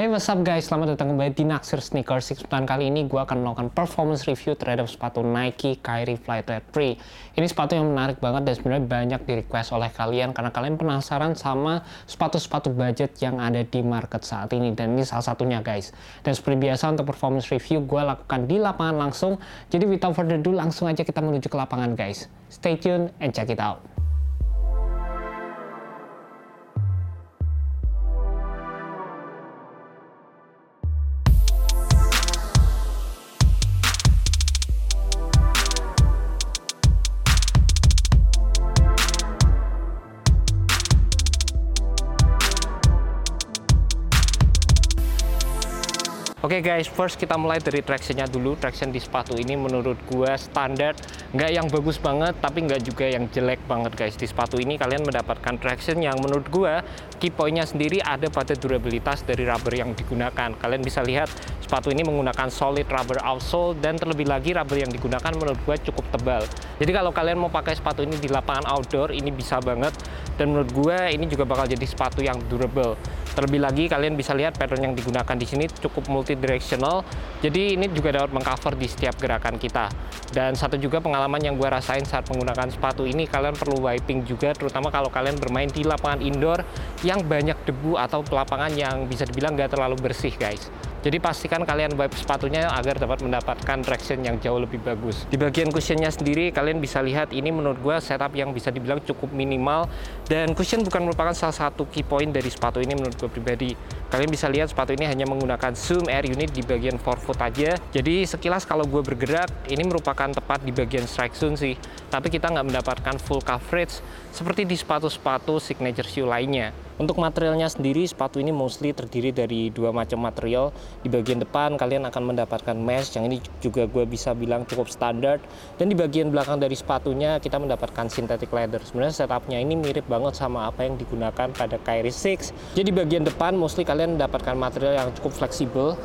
Hey, what's up guys? Selamat datang kembali di Naksir Sneakers. Kesempatan kali ini gue akan melakukan performance review terhadap sepatu Nike Kyrie Flightwear 3. Ini sepatu yang menarik banget dan sebenarnya banyak di request oleh kalian karena kalian penasaran sama sepatu-sepatu budget yang ada di market saat ini. Dan ini salah satunya guys. Dan seperti biasa untuk performance review gue lakukan di lapangan langsung. Jadi without further ado langsung aja kita menuju ke lapangan guys. Stay tuned and check it out. Oke guys, first kita mulai dari tractionnya dulu. Traction di sepatu ini menurut gua standar, nggak yang bagus banget, tapi nggak juga yang jelek banget guys. Di sepatu ini kalian mendapatkan traction yang menurut gua key point-nya sendiri ada pada durabilitas dari rubber yang digunakan. Kalian bisa lihat sepatu ini menggunakan solid rubber outsole dan terlebih lagi rubber yang digunakan menurut gua cukup tebal. Jadi kalau kalian mau pakai sepatu ini di lapangan outdoor, ini bisa banget. Dan menurut gua ini juga bakal jadi sepatu yang durable. Terlebih lagi kalian bisa lihat pattern yang digunakan di sini cukup multidirectional. Jadi ini juga dapat mengcover di setiap gerakan kita. Dan satu juga pengalaman yang gue rasain saat menggunakan sepatu ini, kalian perlu wiping juga, terutama kalau kalian bermain di lapangan indoor yang banyak debu atau lapangan yang bisa dibilang nggak terlalu bersih guys. Jadi pastikan kalian wipe sepatunya agar dapat mendapatkan traction yang jauh lebih bagus. Di bagian cushionnya sendiri kalian bisa lihat ini menurut gue setup yang bisa dibilang cukup minimal. Dan cushion bukan merupakan salah satu key point dari sepatu ini menurut gue pribadi. Kalian bisa lihat sepatu ini hanya menggunakan Zoom Air Unit di bagian forefoot aja. Jadi sekilas kalau gue bergerak ini merupakan tepat di bagian strike zone sih. Tapi kita nggak mendapatkan full coverage seperti di sepatu-sepatu signature shoe lainnya. Untuk materialnya sendiri, sepatu ini mostly terdiri dari dua macam material. Di bagian depan kalian akan mendapatkan mesh, yang ini juga gue bisa bilang cukup standar. Dan di bagian belakang dari sepatunya kita mendapatkan synthetic leather. Sebenarnya setupnya ini mirip banget sama apa yang digunakan pada Kyrie 6. Jadi di bagian depan mostly kalian mendapatkan material yang cukup fleksibel.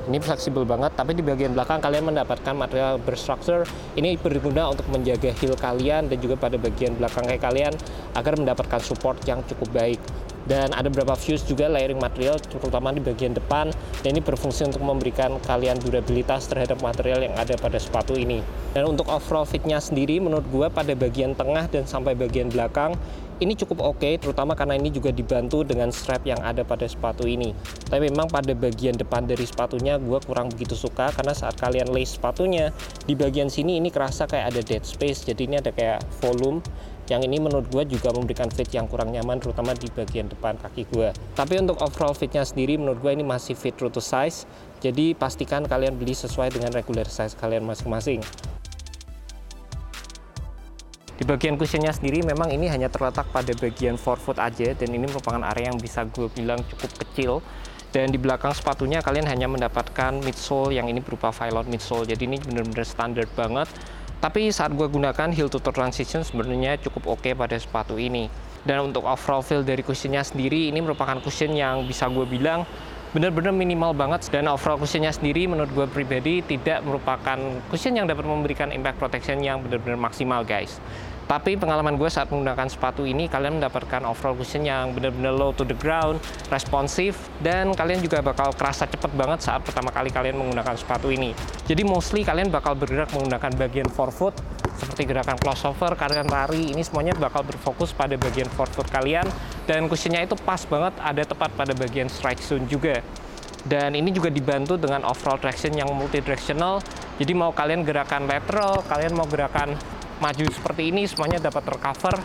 Ini fleksibel banget, tapi di bagian belakang kalian mendapatkan material berstruktur. Ini berguna untuk menjaga heel kalian dan juga pada bagian belakang kaki kalian agar mendapatkan support yang cukup baik. Dan ada beberapa fuse juga layering material, terutama di bagian depan. Dan ini berfungsi untuk memberikan kalian durabilitas terhadap material yang ada pada sepatu ini. Dan untuk overall fitnya sendiri, menurut gue pada bagian tengah dan sampai bagian belakang, ini cukup oke, terutama karena ini juga dibantu dengan strap yang ada pada sepatu ini. Tapi memang pada bagian depan dari sepatunya gue kurang begitu suka, karena saat kalian lace sepatunya, di bagian sini ini kerasa kayak ada dead space, jadi ini ada kayak volume. Yang ini menurut gue juga memberikan fit yang kurang nyaman, terutama di bagian depan kaki gue. Tapi untuk overall fitnya sendiri, menurut gue ini masih fit true to size. Jadi pastikan kalian beli sesuai dengan regular size kalian masing-masing. Di bagian cushionnya sendiri memang ini hanya terletak pada bagian forefoot aja, dan ini merupakan area yang bisa gue bilang cukup kecil. Dan di belakang sepatunya kalian hanya mendapatkan midsole yang ini berupa Phylon midsole, jadi ini benar-benar standar banget. Tapi saat gue gunakan heel to toe transition sebenarnya cukup oke pada sepatu ini. Dan untuk overall feel dari cushionnya sendiri, ini merupakan cushion yang bisa gue bilang benar-benar minimal banget. Dan overall cushionnya sendiri menurut gue pribadi tidak merupakan cushion yang dapat memberikan impact protection yang benar-benar maksimal guys. Tapi pengalaman gue saat menggunakan sepatu ini, kalian mendapatkan overall cushion yang benar-benar low to the ground, responsif, dan kalian juga bakal kerasa cepet banget saat pertama kali kalian menggunakan sepatu ini. Jadi mostly kalian bakal bergerak menggunakan bagian forefoot, seperti gerakan crossover, kalian lari, ini semuanya bakal berfokus pada bagian forefoot kalian. Dan cushionnya itu pas banget, ada tepat pada bagian strike zone juga. Dan ini juga dibantu dengan overall traction yang multidirectional. Jadi mau kalian gerakan lateral, kalian mau gerakan maju seperti ini, semuanya dapat tercover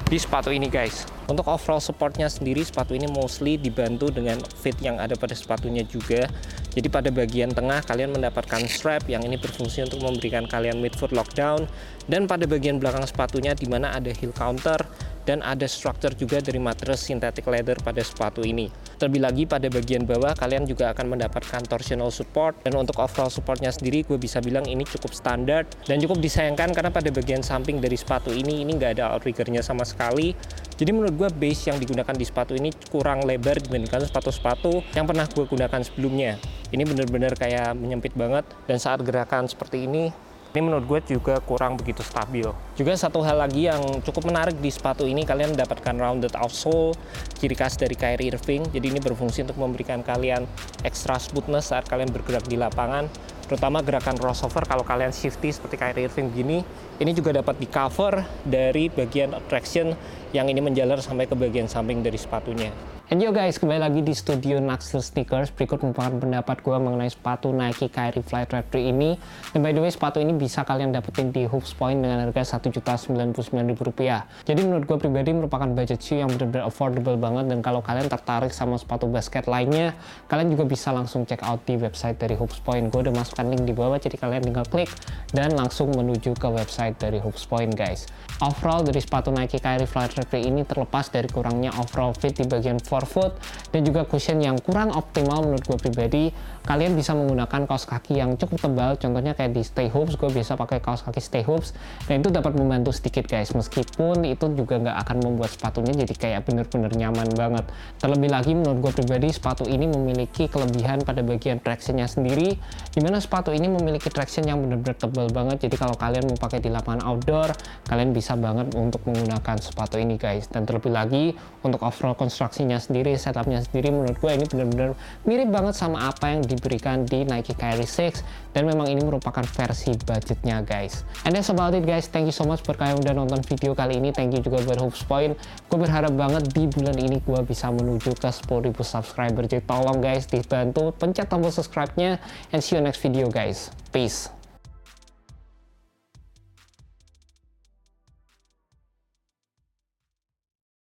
di sepatu ini guys. Untuk overall supportnya sendiri, sepatu ini mostly dibantu dengan fit yang ada pada sepatunya juga. Jadi pada bagian tengah kalian mendapatkan strap yang ini berfungsi untuk memberikan kalian midfoot lockdown. Dan pada bagian belakang sepatunya dimana ada heel counter dan ada struktur juga dari material synthetic leather pada sepatu ini. Terlebih lagi pada bagian bawah kalian juga akan mendapatkan torsional support. Dan untuk overall supportnya sendiri gue bisa bilang ini cukup standar dan cukup disayangkan karena pada bagian samping dari sepatu ini nggak ada outriggernya sama sekali. Jadi menurut gue base yang digunakan di sepatu ini kurang lebar dibandingkan sepatu-sepatu yang pernah gue gunakan sebelumnya. Ini bener-bener kayak menyempit banget, dan saat gerakan seperti ini Ini menurut gue juga kurang begitu stabil. Juga satu hal lagi yang cukup menarik di sepatu ini, kalian mendapatkan rounded outsole, ciri khas dari Kyrie Irving. Jadi ini berfungsi untuk memberikan kalian extra smoothness saat kalian bergerak di lapangan, terutama gerakan crossover. Kalau kalian shifty seperti Kyrie Irving begini, ini juga dapat di cover dari bagian traction yang ini menjalar sampai ke bagian samping dari sepatunya. And yo guys, kembali lagi di studio Naxxel Sneakers. Berikut merupakan pendapat gue mengenai sepatu Nike Kyrie Flytrap 3 ini. Dan by the way, sepatu ini bisa kalian dapetin di Hoops Point dengan harga Rp1.099.000. Jadi menurut gue pribadi merupakan budget shoe yang benar-benar affordable banget. Dan kalau kalian tertarik sama sepatu basket lainnya, kalian juga bisa langsung check out di website dari Hoops Point. Gue udah masukkan link di bawah, jadi kalian tinggal klik dan langsung menuju ke website dari Hoops Point guys. Overall dari sepatu Nike Kyrie Flytrap 3 ini terlepas dari kurangnya overall fit di bagian forefoot dan juga cushion yang kurang optimal menurut gue pribadi, kalian bisa menggunakan kaos kaki yang cukup tebal. Contohnya kayak di Stay Hoops, gue biasa pakai kaos kaki Stay Hoops dan itu dapat membantu sedikit guys, meskipun itu juga nggak akan membuat sepatunya jadi kayak bener-bener nyaman banget. Terlebih lagi menurut gue pribadi, sepatu ini memiliki kelebihan pada bagian tractionnya sendiri, dimana sepatu ini memiliki traction yang bener-bener tebal banget. Jadi kalau kalian mau pakai di lapangan outdoor, kalian bisa banget untuk menggunakan sepatu ini guys. Dan terlebih lagi untuk overall konstruksinya sendiri, setupnya sendiri, menurut gue ini benar-benar mirip banget sama apa yang diberikan di Nike Kyrie 6, dan memang ini merupakan versi budgetnya guys. And that's about it guys, thank you so much buat kalian udah nonton video kali ini. Thank you juga buat Hoops Point. Gue berharap banget di bulan ini gue bisa menuju ke 10.000 subscriber, jadi tolong guys dibantu pencet tombol subscribe-nya, and see you next video guys. Peace.